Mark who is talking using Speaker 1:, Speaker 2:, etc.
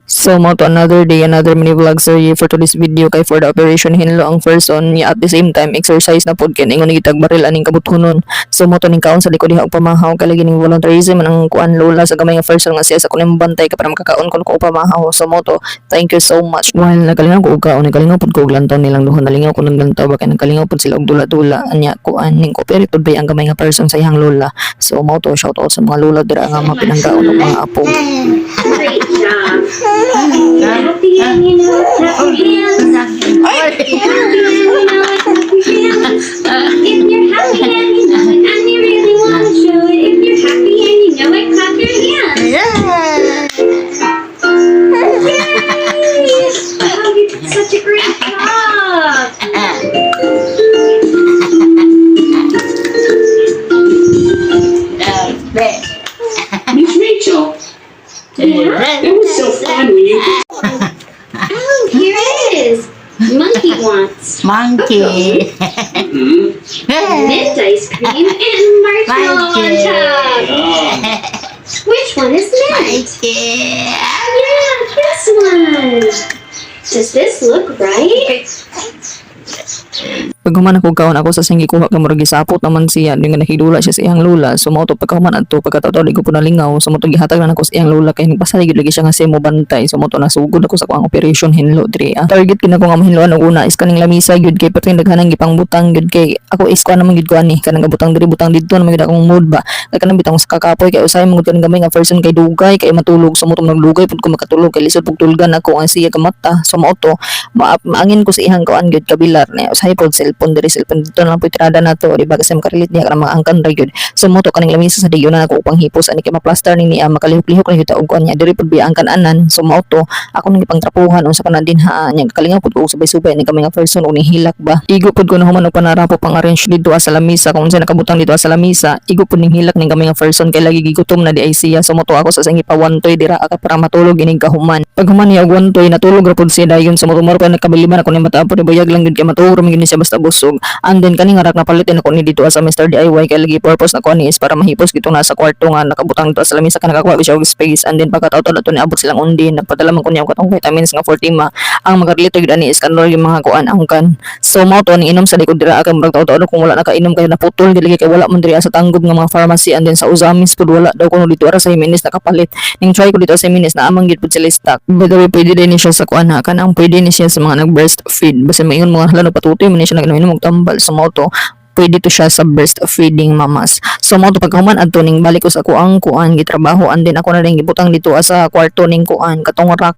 Speaker 1: So mo to another day, another mini vlog series for today's video kay for the operation hinlo ang person niya at the same time exercise na pod kin ingon gitag baril aning kabuthunon. So mo to ning kaon sa likod diha og pamahaw kay lagi ning volunteerism ang kuan lola sa gamay nga person nga siya sa kuning bantay ka para makakaon kon ko pamahaw. So mo to thank you so much. While nagalingaw ko og kaon nagalingaw pod ko og lantaw nilang duhon nalingaw ko ng lantaw ba kay nagalingaw pod sila og dula-dula anya kuan ning cooperate pod bay ang gamay nga person sa iyang lola. So mo to shout out sa mga lola dira nga mapinanggaon og mga apo.
Speaker 2: Great job. Happy and you know it's happy hands. Happy and you know it's happy hands. If you're happy and you know it and you really want to show it. If you're happy and you know it, clap your hands. Yay! Oh, you did such a great job.
Speaker 3: Miss Rachel,
Speaker 2: Yeah.
Speaker 3: it was so fun when you.
Speaker 2: Oh, here it is. Monkey wants
Speaker 4: Monkey.
Speaker 2: mint ice cream and marshmallow on top. Which one is mint?
Speaker 4: Monkey.
Speaker 2: Yeah, this one. Does this look right?
Speaker 1: Pag human ako kaon ako sa singi kuha ka murag gisapot naman siya yung nahidula siya sa iyang lola. So mo to pagka human adto pagkataon di ko po nalingaw. So mo to gihatag na ako sa iyang lola kay nagpasay gid lagi siya nga siya mo bantay. So mo to nasugod ako sa kuang operation hinlo diri. Target kina ko nga mahinloan og una is kaning lamisa gyud kay perting daghanang gipang butang gyud kay ako is kuan naman gyud ko ani kanang butang diri butang didto naman gyud akong mood ba. Kay kanang bitang sa kakapoy kay usay mo kanang gamay nga person kay dugay kay matulog. So mo to naglugay pud ko makatulog kay lisod pug tulgan ako ang siya kamata. So mo to maangin ko sa ihang kuan gyud kabilar niya usay pod cellphone diri cellphone dito na lang po itirada na to di ba kasi makarelit niya kanang mga angkan ra gyud. So mo to kaning lamisa sa diyo na ako upang hipos ani kay ma-plaster ni niya makalihok-lihok na gyud og kuan niya diri pod bi angkan anan. So mo to ako nang ipangtrapuhan unsa pa na din ha nya kalingaw pod ko subay-subay ni kami nga person uni hilak ba. Igo pod ko na human og panarapo pang arrange dito sa lamisa kung unsa nakabutang dito sa lamisa. Igo pod ning hilak ning kami nga person kay lagi gigutom na di ay siya. So mo to ako sa sangi pawantoy dira ka para matulog ining kahuman. Pag human niya og wantoy natulog ra pod siya dayon sa mo moro pa nakabiliban ako ni mata pod buyag lang gyud kay matulog ra mi siya basta busog. And then kaning arak na palitin ako ni dito sa Mr. DIY kay lagi purpose na ko ni is para mahipos gito na sa kwarto nga nakabutang dito sa lamisa ka nakakuha siya og space. And then pagkataon ato ni abot silang undi nagpadala man ko niya og katong vitamins nga 40 ma ang magarlito gyud ani is kanol yung mga kuan angkan. So mo to ni inom sa likod dira ka murag taon kung wala nakainom kay naputol dili kay wala man diri sa tanggob nga mga pharmacy. And then sa Uzamis pud wala daw kuno dito ara sa Jimenez nakapalit ning try ko dito sa Jimenez na amang gyud pud sila stock. By the way pwede din ni siya sa kuan ha kanang pwede ni siya sa mga nag breastfeed basta maingon mga hala patutoy man ni siya nag-inom og tambal. So mo to pwede to siya sa breastfeeding mamas. So mo to pagkahuman adto ning balik ko sa kuang kuan gitrabaho and then ako na rin gibutang dito sa kwarto ning kuan katong rack